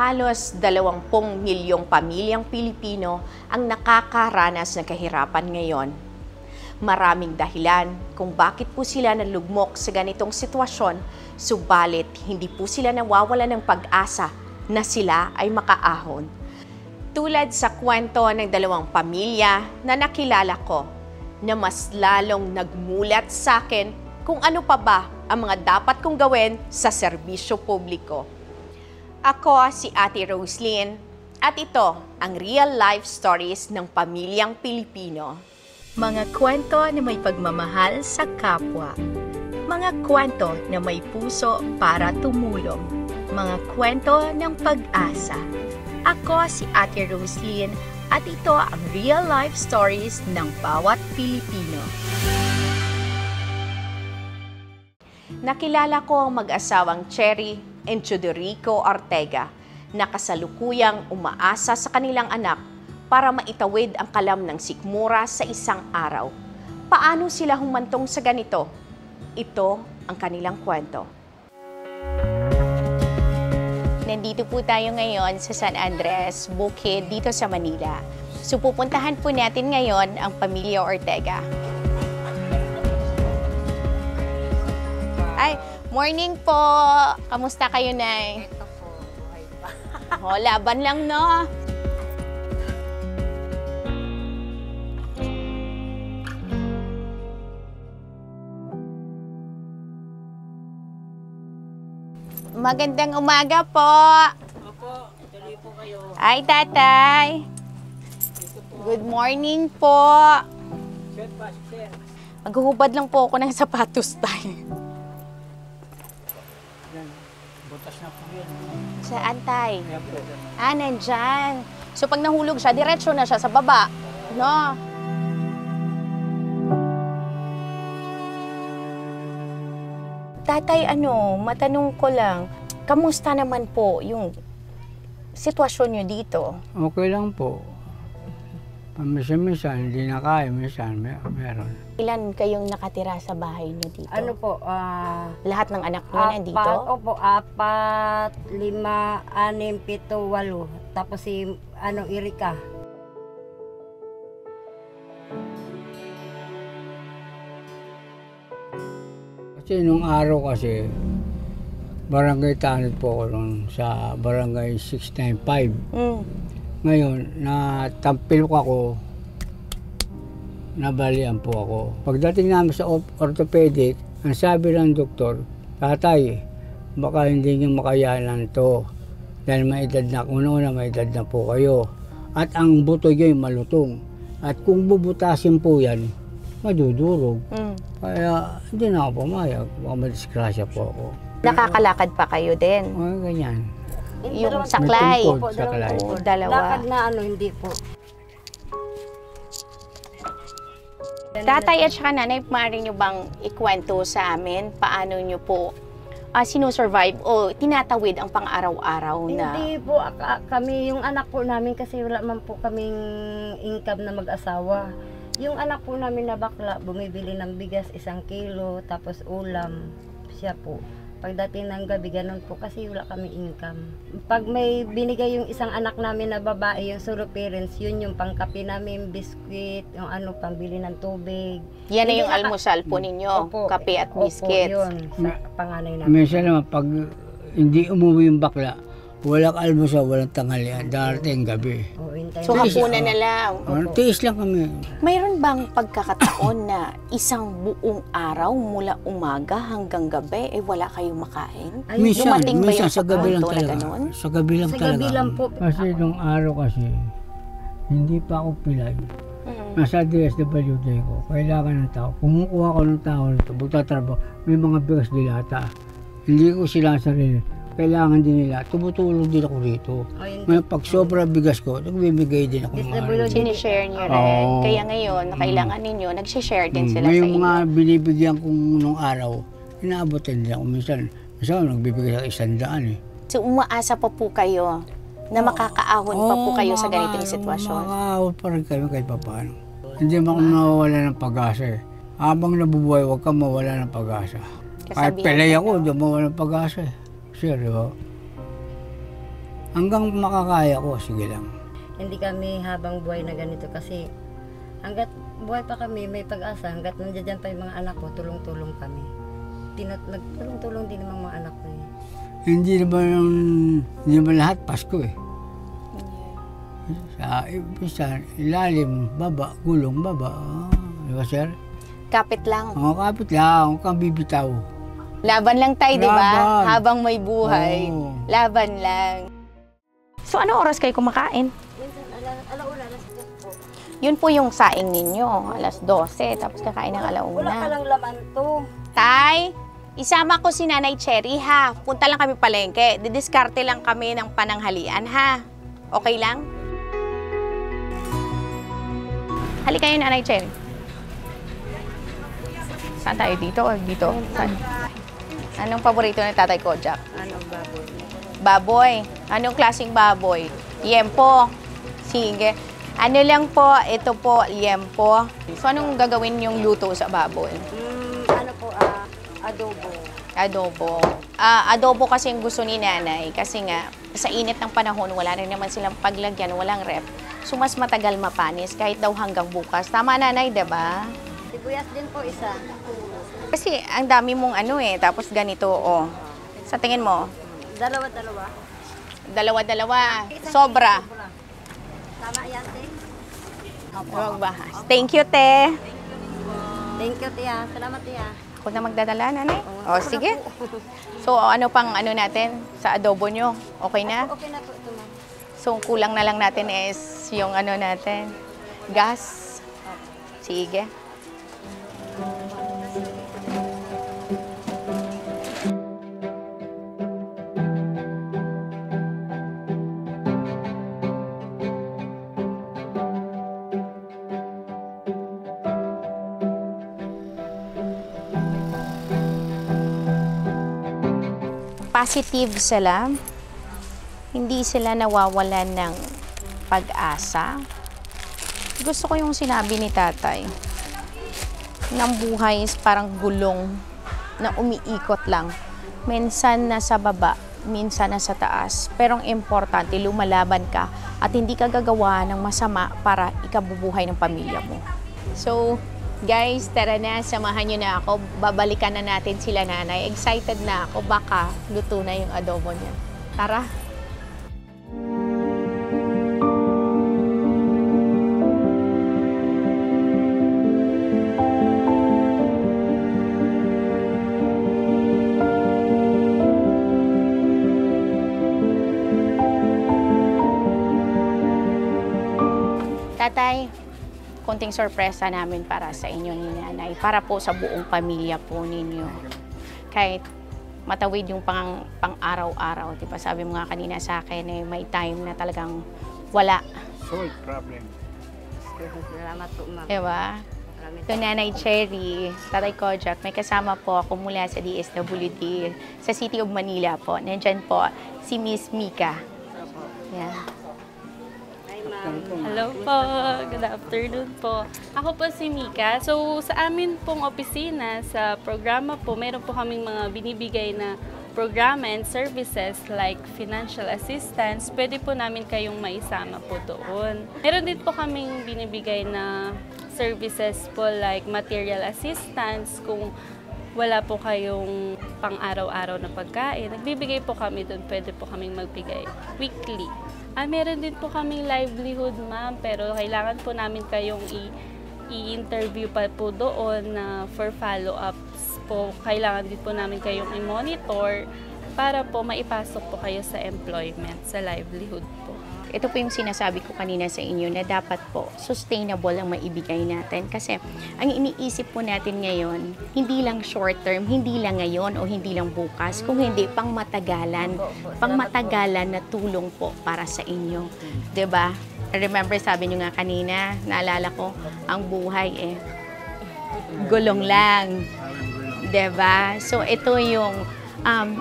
Halos 20 milyong pamilyang Pilipino ang nakakaranas ng kahirapan ngayon. Maraming dahilan kung bakit po sila nalugmok sa ganitong sitwasyon, subalit hindi po sila nawawalan ng pag-asa na sila ay makaahon. Tulad sa kwento ng 2 pamilya na nakilala ko, na mas lalong nagmulat sa akin kung ano pa ba ang mga dapat kong gawin sa serbisyo publiko. Ako si Ate Roslyn at ito ang real life stories ng pamilyang Pilipino. Mga kwento na may pagmamahal sa kapwa. Mga kwento na may puso para tumulong. Mga kwento ng pag-asa. Ako si Ate Roslyn at ito ang real life stories ng bawat Pilipino. Nakilala ko ang mag-asawang Cherry and Chuderico Ortega na kasalukuyang umaasa sa kanilang anak para maitawid ang kalam ng sikmura sa isang araw. Paano sila humantong sa ganito? Ito ang kanilang kwento. Nandito po tayo ngayon sa San Andres, Bukid, dito sa Manila. So pupuntahan po natin ngayon ang pamilya Ortega. Ay, morning po! Kamusta kayo, Nay? Ito po, buhay pa. O, laban lang, no? Magandang umaga po! Opo, tuloy po kayo. Ay, tatay! Good morning po! Sir, pasok, sir. Maghuhubad lang po ako ng sapatos, tay. Butas na po yun. Saan, tay? Kaya po. Ah, nandyan. So, pag nahulog siya, diretso na siya sa baba. No? Tatay, matanong ko lang, kamusta naman po yung sitwasyon nyo dito? Okay lang po. Minsan hindi na kaya, minsan meron. Ilan kayong nakatira sa bahay nyo dito? Ano po, Lahat ng anak nyo nandito? Opo, 4, 5, 6, 7, 8. Tapos si, Erika. Kasi nung araw kasi, barangay Tanit po ako nun sa barangay 695. Ngayon, natampil ko ako, nabalian po ako. Pagdating namin sa orthopedic, ang sabi ng doktor, tatay, baka hindi niyo makayanan to. Dahil may edad na, una-una may edad na po kayo. At ang buto niyo ay malutong. At kung bubutasin po yan, madudurog. Kaya hindi na ako pumayag, baka madisgrasya po ako. Nakakalakad pa kayo din? O, ganyan. Yung saklay? May tungkod, saklay. Oo, dalawa. Lakad na hindi po. Tatay at saka nanay, maaari nyo bang ikwento sa amin paano nyo po sinusurvive o tinatawid ang pang-araw-araw na? Hindi po, kami, yung anak po namin kasi wala man po kaming income na mag-asawa. Yung anak po namin na bakla, bumibili ng bigas 1 kilo, tapos ulam, siya po. Pagdating ng gabi, ganun po kasi wala kami income. Pag may binigay yung isang anak namin na babae, yung solo parents, yun yung pangkape namin, biskuit, yung pambili ng tubig. Yan na Hindi yung almusal po ninyo, Opo, kape at opo, biscuits. yun, sa panganay namin. Minsan naman, pag hindi umuwi yung bakla, walang almusal, walang tanghalian, darating gabi. O, hintayin So namin. hapunan na lang. Tiis lang kami. Mayroon bang pagkakataon na isang buong araw mula umaga hanggang gabi, wala kayong makain? Ay, Dumating ba minsan yung sa gabi lang punto na talaga. ganon? Sa gabi lang Sa talaga. gabi lang po. Kasi nung araw kasi, hindi pa ako pilay. Nasa DSWD ko, kailangan ng tao. Kumukuha ko ng tao nito, magtatrabaho, may mga bigas dilata. Hindi ko sila sarili. Kailangan din nila, tumutulong din ako rito. May pag sobra bigas ko, nagbibigay din ako ng araw. Sinishare nyo rin. Oo. Kaya ngayon, na kailangan ninyo, nagsishare din sila May sa inyo. mga binibigyan kong nung araw, inaabotin din ako. Minsan nagbibigay ako 100 eh. So umaasa pa po kayo na makakaahon pa po kayo sa ganitong sitwasyon? Makakaahon pa rin kami kahit paano. Hindi mo akong nawawala ng pag-asa eh. Habang nabubuhay, huwag kang mawala ng pag-asa. Kahit Kasabihan pelay ka, ako, no? hindi mawala ng pag-asa eh. Sure, di ba? Hanggang makakaya ko, sige lang. Hindi kami habang buhay na ganito kasi hanggat buhay pa kami, may pag-asa. Hanggat nandiyan pa yung mga anak ko, tulong-tulong kami. Nagtulong-tulong din ang mga anak ko. Hindi naman lahat Pasko eh. Sa ilalim, baba, gulong, baba. Di ba, sir? Kapit lang. Kapit lang, huwag kang bibitaw. Laban lang tayo, di ba? Laban. Habang may buhay. Oo. Laban lang. So, ano oras kayo kumakain? Minsan, alauna, alas 10 po. Yun po yung saing ninyo, alas 12, tapos kakain ng Wala ka alauna. lang laman to. Tay, isama ko si Nanay Cherry, ha? Punta lang kami palengke. Didiskarte lang kami ng pananghalian, ha? Okay lang? Halika kayo, Nanay Cherry. Saan tayo? Dito o dito? Saan? Anong paborito ng Tatay Kojak? Anong baboy? Baboy. Anong klaseng baboy? Liempo. Sige. Ano lang po, ito po, liempo. So, anong gagawin yung luto sa baboy? Ano po, adobo. Adobo. Adobo kasi yung gusto ni Nanay. Kasi nga, sa init ng panahon, wala rin naman silang paglagyan, walang rep. So, mas matagal mapanis, kahit daw hanggang bukas. Tama, Nanay, diba? Sibuyas din po isa. Kasi ang dami mong ano eh, tapos ganito, oh. Sa tingin mo, Dalawa-dalawa. dalawa-dalawa, sobra. Tama yan, te? Huwag bahas. Thank you, te. Thank you, Tia. Salamat, Tia. Ako na magdadala, Nanay. O, sige. So, ano pang ano natin sa adobo nyo? Okay na? Okay na po ito, ma'am. So, kulang na lang natin is yung ano natin, gas. Sige. Positive sila. Hindi sila nawawalan ng pag-asa. Gusto ko yung sinabi ni Tatay. Ng buhay is parang gulong na umiikot lang. Minsan nasa baba, minsan nasa taas. Pero ang importante, lumalaban ka at hindi ka gagawa ng masama para ikabubuhay ng pamilya mo. So, guys, tara na, samahan nyo na ako. Babalikan na natin sila Nanay. Excited na ako, baka luto na yung adobo niya. Tara! Tatay, konting sorpresa namin para sa inyo ni Nanay, para po sa buong pamilya po ninyo. Kahit matawid yung pang-araw-araw, di ba? Sabi mo nga kanina sa akin, eh, may time na talagang wala. Solve problem. Salamat po, ma'am. Di ba? So, Nanay Cherry, Tatay Kojak, may kasama po ako mula sa DSWD, sa City of Manila po. Nandyan po si Miss Mika. Yeah. Hello po, good afternoon po. Ako po si Mika. So sa amin pong opisina, sa programa po, meron po kaming mga binibigay na programa and services like financial assistance. Pwede po namin kayong maisama po doon. Meron din po kaming binibigay na services po like material assistance kung wala po kayong pang-araw-araw na pagkain. Nagbibigay po kami doon, pwede po kaming magbigay weekly. Meron din po kaming livelihood, ma'am, pero kailangan po namin kayong i-interview pa po doon na for follow-ups po. Kailangan din po namin kayong i-monitor para po maipasok po kayo sa employment, sa livelihood po. Ito po yung sinasabi ko kanina sa inyo na dapat po sustainable ang maibigay natin. Kasi ang iniisip po natin ngayon, hindi lang short term, hindi lang ngayon o hindi lang bukas, kung hindi pang matagalan. Pang matagalan na tulong po para sa inyo. 'Di ba? Remember, sabi nyo nga kanina, naalala ko, ang buhay gulong lang. 'Di ba? So ito yung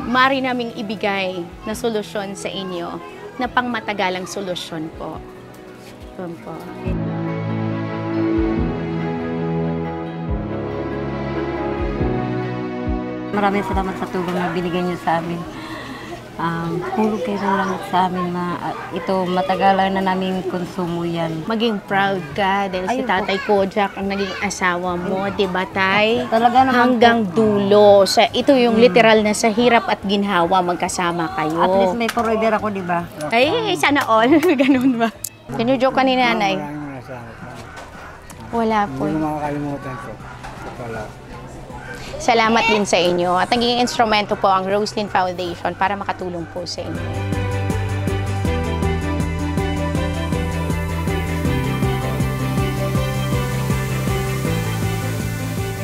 mari naming ibigay na solusyon sa inyo, na pangmatagalang solusyon po. Yun po. Maraming salamat sa tulong na binigay niyo sa amin. Puro kayo lang sa amin na ito matagalan na namin konsumo yan. Maging proud ka dahil si Ayun po. Tatay Kojak ang naging asawa mo, di ba, Tay? Talaga naman Hanggang dulo. Ito yung literal na sa hirap at ginhawa magkasama kayo. At least may provider ako, di ba? Ay, sana all. Ganun ba? Sinujoke ka ni nanay? Maraming salamat. Wala po. Hindi ko makakalimutan ko. Ito pala. Salamat din sa inyo. At naging instrumento po ang Roslyn Foundation para makatulong po sa inyo.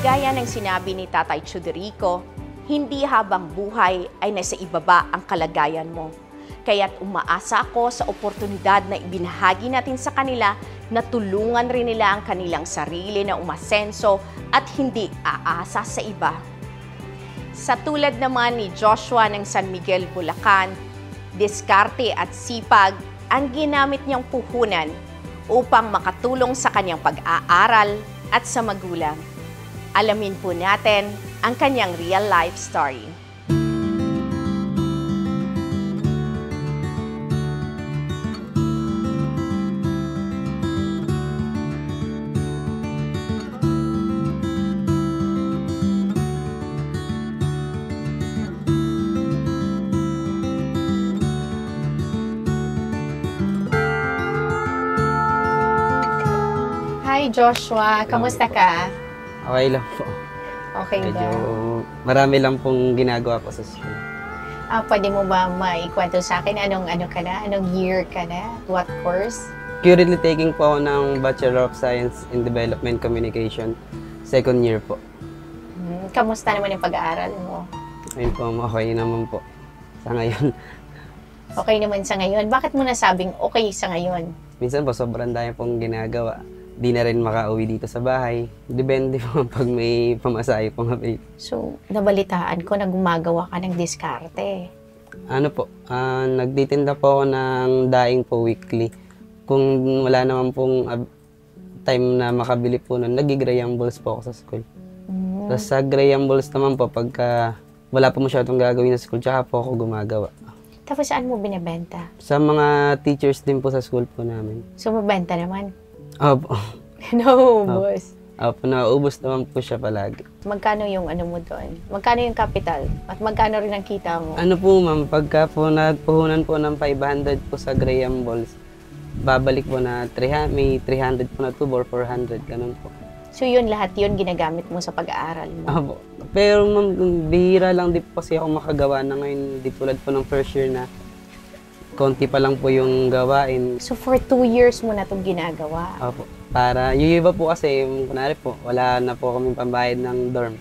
Gaya ng sinabi ni Tatay Chuderico, hindi habang buhay ay nasa ibaba ang kalagayan mo. Kaya't umaasa ako sa oportunidad na ibinahagi natin sa kanila na tulungan rin nila ang kanilang sarili na umasenso at hindi aasa sa iba. Sa tulad naman ni Joshua ng San Miguel, Bulacan, diskarte at sipag ang ginamit niyang puhunan upang makatulong sa kanyang pag-aaral at sa magulang. Alamin po natin ang kanyang real-life story. Hi Joshua, kamusta ka? Okay lang po. Okay Medyo ba? marami lang pong ginagawa ko sa school. Pwede mo ba maikwento sa akin anong ka na? Anong year ka na? What course? Currently taking po ako ng Bachelor of Science in Development Communication. Second year po. Kamusta naman yung pag-aaral mo? Ayun po, okay naman po sa ngayon. Okay naman sa ngayon. Bakit mo nasabing okay sa ngayon? Minsan po, sobrang dami pong ginagawa. Di na rin makauwi dito sa bahay. Depende po pag may pamasahe po nga. So, nabalitaan ko na gumagawa ka ng diskarte. Ano po, nagtitinda po ako ng daing po weekly. Kung wala naman pong time na makabili po nun, nag-Graham balls po ako sa school. Tapos sa Graham balls naman po, pagka wala po masyadong gagawin sa school, tsaka po ako gumagawa. Tapos saan mo binibenta? Sa mga teachers din po sa school po namin. So, mabenta naman? Opo. Naubos. Opo, naubos naman po siya palagi. Magkano yung ano mo doon? Magkano yung capital? At magkano rin ang kita mo? Ano po ma'am, pagka po nagpuhunan po ng 500 po sa Graham balls, babalik po na 300, may 300 po na tubo or 400, ganun po. So, yun lahat yun ginagamit mo sa pag-aaral mo? Opo. Pero ma'am, bihira lang din po kasi ako makagawa na ngayon. Di tulad po ng first year na konti pa lang po yung gawain. So, for 2 years mo na itong ginagawa? Opo. Para, yung iba po kasi, kunwari po, wala na po kaming pambayad ng dorm.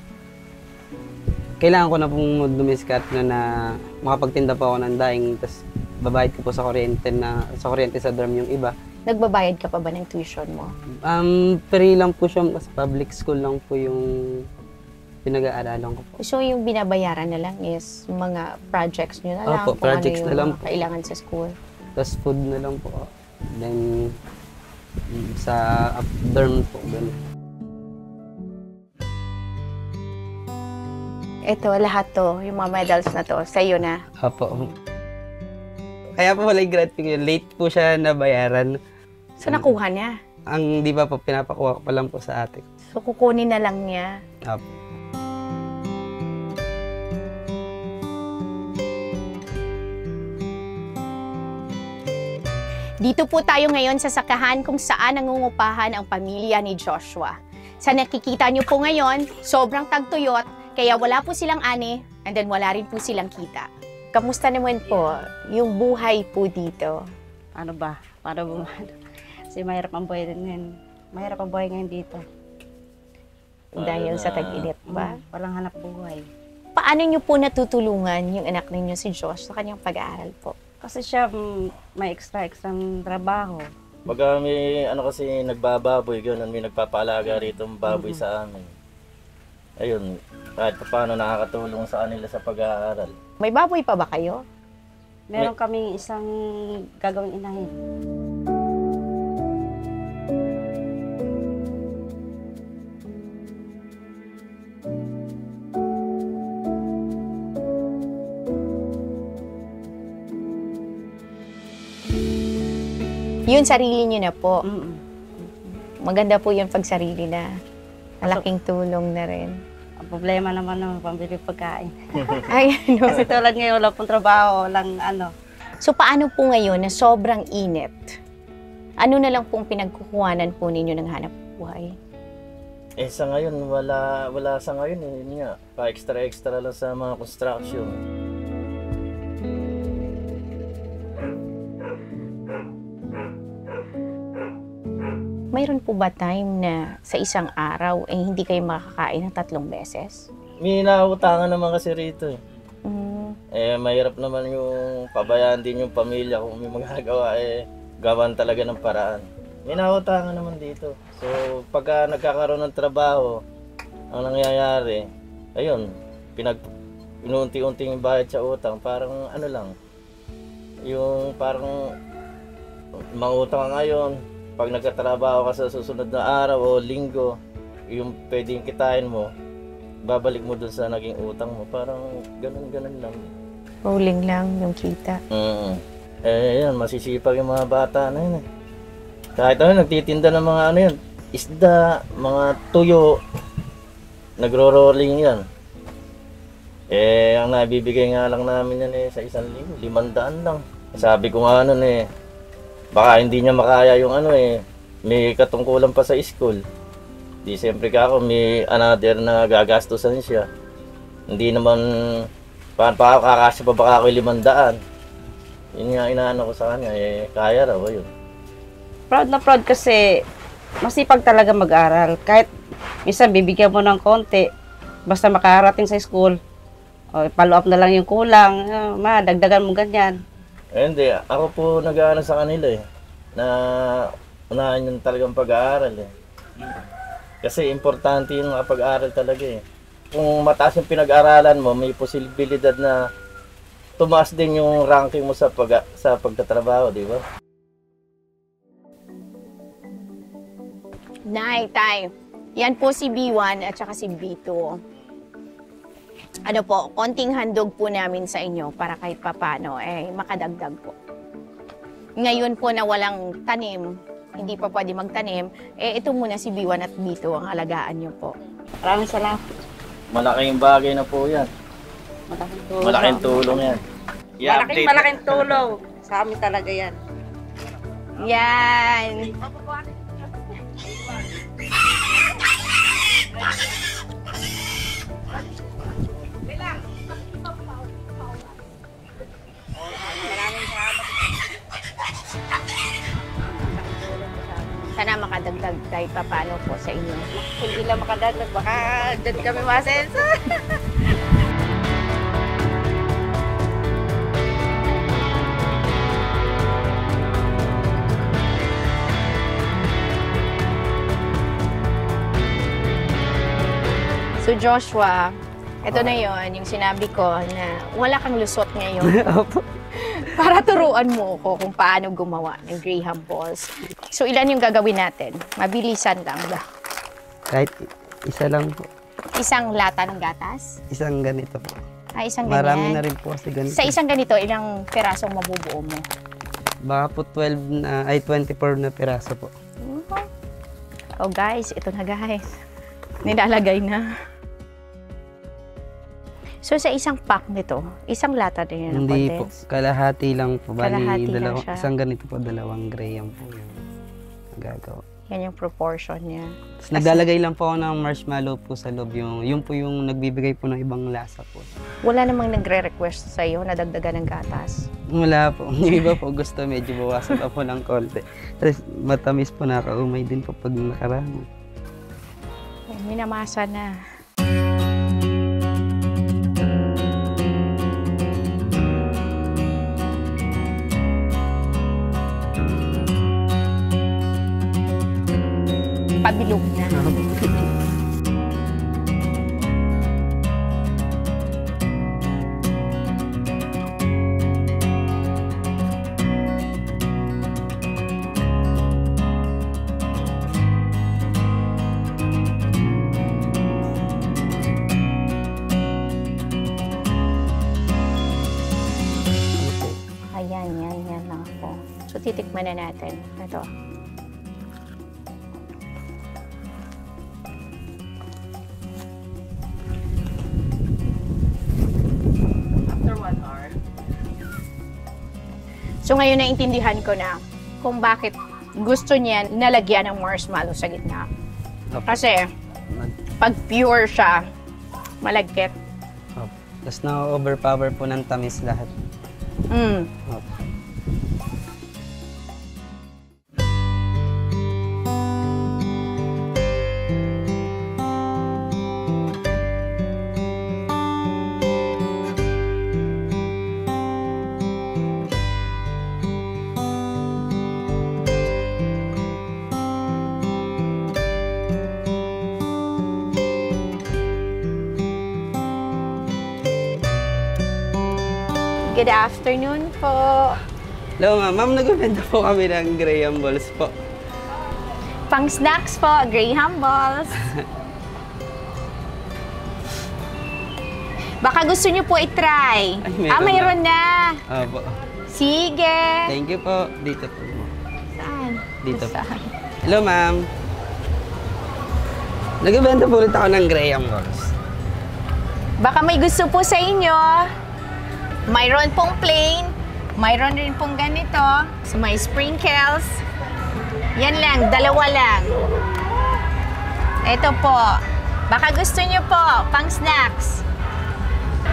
Kailangan ko na pong dumiskat na makapagtinda po ako ng daing, tapos babayad ko po sa kuryente sa dorm yung iba. Nagbabayad ka pa ba ng tuition mo? Free lang po siya, mas public school lang po yung pinag-aaralan ko po. So, yung binabayaran na lang is mga projects nyo na lang? Opo, kung projects ano na lang yung po. kailangan sa school? Tapos food na lang po. Then, sa dorm po, gano'n. Ito, lahat to, yung mga medals na to, sa'yo na. Opo. Kaya po wala yung grad ko yun. Late po siya nabayaran. So, nakuha niya. Ang di ba po, pinapakuha ko pa lang po sa ate. So, kukunin na lang niya. Opo. Dito po tayo ngayon sa sakahan kung saan nangungupahan ang pamilya ni Joshua. Sa nakikita niyo po ngayon, sobrang tagtuyot, kaya wala po silang ani, and then wala rin po silang kita. Kamusta naman po yung buhay po dito? Ano ba? Para bumano. Kasi mahirap ang buhay din ngayon. Mahirap ang buhay ngayon dito. Dahil sa tag-init ba? Walang hanap buhay. Paano niyo po natutulungan yung anak ninyo si Josh sa kanyang pag-aaral po? Kasi siya may extra trabaho. Pagka may kasi nagbababoy, gano'n, may nagpapalaga rito ng baboy sa amin. Ayun, kahit paano nakakatulong sa kanila sa pag-aaral. May baboy pa ba kayo? Meron kaming isang gagawing inahin. Yun, sarili nyo na po. Mm-mm. Maganda po yung pag sarili na. Malaking tulong na rin. Ang problema naman ng pambili pagkain. Ay, ano. Kasi tulad ngayon, wala pong trabaho, walang ano. So, paano po ngayon na sobrang init? Ano na lang pong pinagkukuhanan po ninyo ng hanap buhay? Sa ngayon, wala sa ngayon. Yun nga, pa-extra lang sa mga construction. Mayroon po ba time na sa isang araw hindi kayo makakain ng 3 beses? May nautangan naman kasi rito. Mahirap naman yung pabayaan din yung pamilya kung may magagawa, gawan talaga ng paraan. May nautangan naman dito. So, pagka nagkakaroon ng trabaho, ang nangyayari, ayun, inuunti-unting bayad sa utang, parang ano lang, yung parang mangutang ka ngayon, pag nagkatrabaho ka sa susunod na araw o linggo, yung pwedeng kitain mo, babalik mo dun sa naging utang mo. Parang ganun-ganun lang. Rolling lang yung kita. Yan, masisipag yung mga bata na yun. Kahit ano, nagtitinda ng mga ano yun, isda, mga tuyo, nagro-rolling yan. Ang nabibigay nga lang namin yan sa 1,000, 500 lang. Sabi ko nga nun baka hindi niya makaya yung ano may katungkulan pa sa school. Di siyempre ka ako, may another na gagastusan siya. Hindi naman, paano pa kakasya pa baka ako 500. Yun nga inaano ko sa kanya, kaya raw yun. Proud na proud kasi masipag talaga mag-aral. Kahit minsan bibigyan mo ng konti, basta makarating sa school, follow up na lang yung kulang, dagdagan mo ganyan. Hindi, ako po nag-aaral sa kanila na unahan yung talagang pag-aaral Kasi importante yung pag-aaral talaga Kung mataas yung pinag-aralan mo, may posibilidad na tumaas din yung ranking mo sa pagtatrabaho, di ba? Nay, tay. Yan po si B1 at saka si B2. Ano po, konting handog po namin sa inyo para kahit papano makadagdag po. Ngayon po na walang tanim, hindi pa pwede magtanim, ito muna si B1 at B2 ang alagaan nyo po. Maraming salamat. Malaking bagay na po yan. Malaking tulong. Malaking tulong yan. Malaking tulong. Sa amin talaga yan. Yan! Sana makadagdag kahit paano po sa inyo. Hindi lang makadagdag, baka dyan kami masensa. So Joshua, ito na yon yung sinabi ko na wala kang lusot ngayon. Para turuan mo ko kung paano gumawa ng Graham balls. So ilan yung gagawin natin? Mabilisan lang ba? Kahit isa lang po. Isang lata ng gatas? Isang ganito po. Isang ganyan? Marami na rin po kasi ganito. Sa isang ganito, ilang pirasong mabubuo mo? Baka po 24 na piraso po. Oh guys, ito na guys. Nilalagay na. So sa isang pack nito, isang lata din yun ng Hindi po, condense? kalahati lang po. Bali, Kalahati lang siya. isang ganito po, 2 Graham po yung gagawa. Yan yung proportion niya. Tapos naglalagay lang po ako ng marshmallow po sa loob. Yun po yung nagbibigay po ng ibang lasa po. Wala namang nagre-request sa iyo na dagdagan ng gatas. Wala po. Yung iba po gusto medyo bawasan pa po ng konti. Tapos matamis po, nakaumay din po pag nakarami. Minamasa na. Pabilog na. Ayan, yan lang ako. So, So, titikman na natin. Ito. After 1 hour. So, ngayon naintindihan ko na kung bakit gusto niya nalagyan ng marshmallow sa gitna. Kasi, pag pure siya, malagkit. Opo. Tapos na-overpower po ng tamis lahat. Mm. Opo. Good afternoon po. Hello ma'am, ma'am nagbebenta po kami ng Graham balls po. Pang snacks po, Graham balls. Baka gusto niyo po i-try. Ay, mayroon na. Opo. Sige. Thank you po. Dito po. Saan? Dito po. Saan? Hello ma'am. Nagbebenta po ulit ako ng Graham balls. Baka may gusto po sa inyo. Mayroon pong plain. Mayroon rin pong ganito. So may sprinkles. Yan lang, dalawa lang. Ito po. Baka gusto niyo po, pang snacks.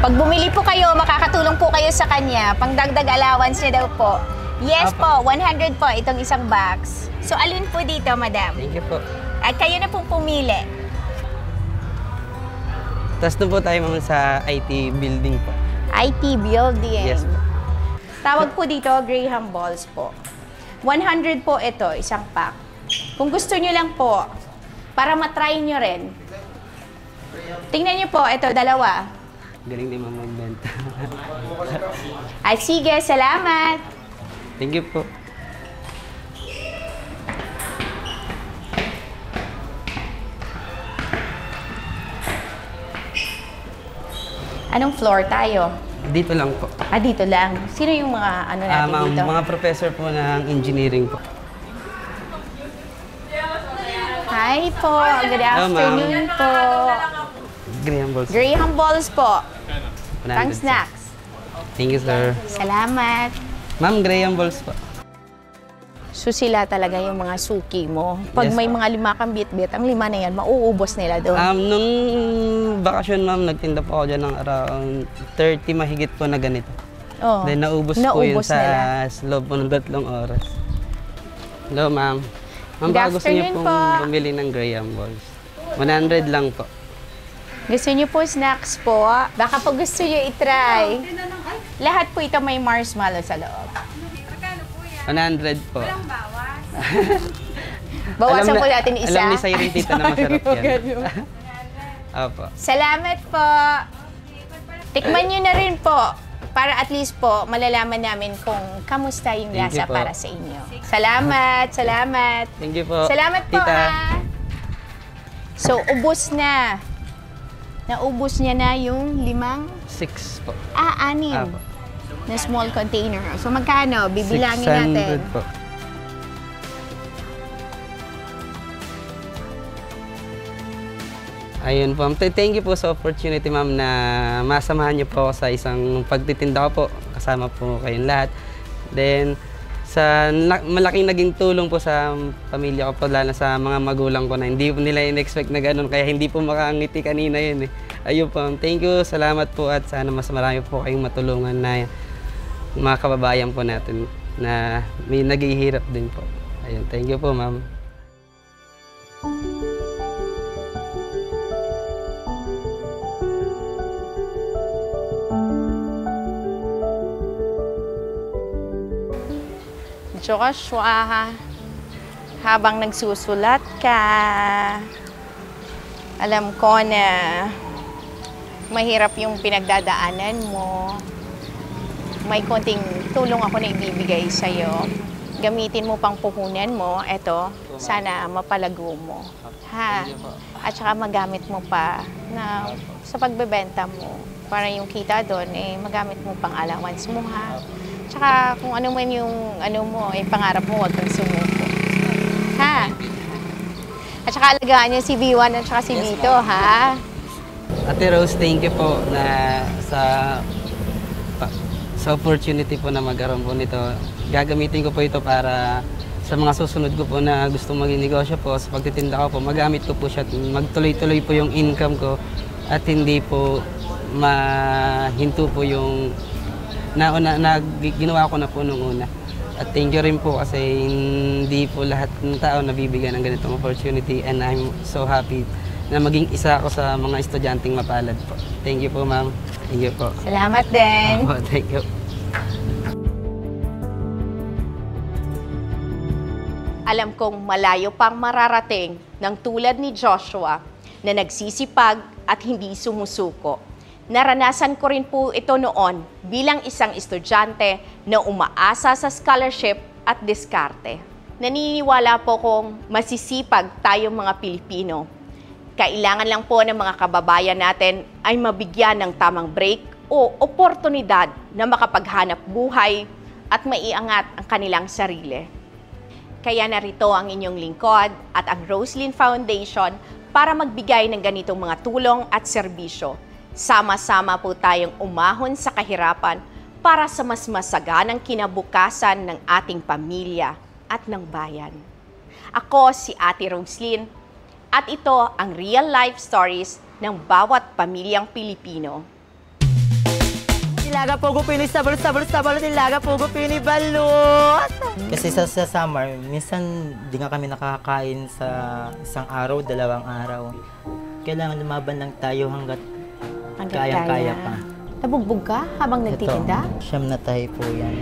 Pag bumili po kayo, makakatulong po kayo sa kanya. Pangdagdag allowance niya daw po. Yes po, 100 po itong isang box. So alin po dito, madam? Thank you po. At kayo na pong pumili. Tapos doon po tayo ma'am sa IT building po. IT building. Yes po. Tawag po dito, Graham balls po. 100 po ito, isang pack. Kung gusto nyo lang po, para matry nyo rin. Tingnan nyo po, ito, dalawa. Galing din ma'am magbenta. Ay, sige, salamat. Thank you po. Anong floor tayo? Dito lang po. Dito lang. Sino yung mga ano natin Ma'am, dito? mga professor po ng engineering po. Hi po. Good afternoon po. Graham balls. Graham balls po. 100. Pang snacks. Thank you, sir. Salamat. Ma'am, Graham balls po. So sila talaga yung mga suki mo. Pag Yes, may mga 5 kang bit-bit, ang 5 na yan, mauubos nila doon. Nung bakasyon, ma'am, nagtinda po ako dyan ng around 30 mahigit po na ganito. Oh, Then naubos po yun naubos sa nila. loob po ng 3 oras. Hello, ma'am. Ma'am, Good baka gusto niyo afternoon pong po. bumili ng Graham balls. 100 lang po. Gusto niyo po snacks po? Baka po gusto niyo i-try. Lahat po ito may marshmallow sa loob. 100 po. Bawasan po natin isa. Alam ni Siren Tita na masarap yan. Opo. Salamat po. Tikman niyo na rin po. Para at least po, malalaman namin kung kamusta yung Thank you lasa po. para sa inyo. Salamat, salamat. Thank you po. Salamat po, Tita. So, ubos na. Naubos niya na yung 5? 6 po. 6 Apo. na small container. So, magkano? Bibilangin 600 natin. po. Ayun po. Thank you po sa opportunity, ma'am, na masamahan niyo po ako sa isang pagtitinda ko po. Kasama po kayong lahat. Then, sa malaking naging tulong po sa pamilya ko po, lalo sa mga magulang ko na hindi po nila in-expect na ganun. Kaya hindi po makangiti kanina yun eh. Ayun po. Thank you. Salamat po at sana mas marami po kayong matulungan na mga kababayan po natin na may naghihirap din po. Ayun. Thank you po, ma'am. Joshua, habang nagsusulat ka, alam ko na mahirap yung pinagdadaanan mo. May konting tulong ako na ibibigay sa'yo. Gamitin mo pang puhunan mo. Eto, sana mapalago mo. Ha? At saka magamit mo pa na sa pagbebenta mo. Para yung kita doon, magamit mo pang allowance mo, ha? Tsaka kung ano man yung pangarap mo, huwag kang sumuko. Ha? At saka alagaan niyo si B1 at saka si Vito, ha? Ate Rose, thank you po na sa opportunity po na magkaroon po nito. Gagamitin ko po ito para sa mga susunod ko po na gustong maging negosyo po, sa pagtitinda ko po, magamit ko po siya at magtuloy-tuloy po yung income ko at hindi po mahinto po yung ginawa ko na po nung una. At thank you rin po kasi hindi po lahat ng tao nabibigyan ng ganitong opportunity and I'm so happy na maging isa ako sa mga estudyanteng mapalad po. Thank you po, ma'am. Thank you po. Salamat din. Thank you. Alam kong malayo pang mararating ng tulad ni Joshua na nagsisipag at hindi sumusuko. Naranasan ko rin po ito noon bilang isang estudyante na umaasa sa scholarship at diskarte. Naniniwala po kong masisipag tayong mga Pilipino. Kailangan lang po ng mga kababayan natin ay mabigyan ng tamang break o oportunidad na makapaghanap buhay at maiangat ang kanilang sarili. Kaya narito ang inyong lingkod at ang Roslyn Foundation para magbigay ng ganitong mga tulong at serbisyo. Sama-sama po tayong umahon sa kahirapan para sa mas masaganang kinabukasan ng ating pamilya at ng bayan. Ako si Ate Roslyn at ito ang real life stories ng bawat pamilyang Pilipino. Nilaga po gupini sabal, nilaga po gupini balot. Kasi sa summer, minsan di nga kami nakakain sa isang araw, 2 araw. Kailangan lumaban lang tayo hanggat kayang-kaya pa. Nabugbog ka habang nagtitinda? Ito, 9 na tayo po yan.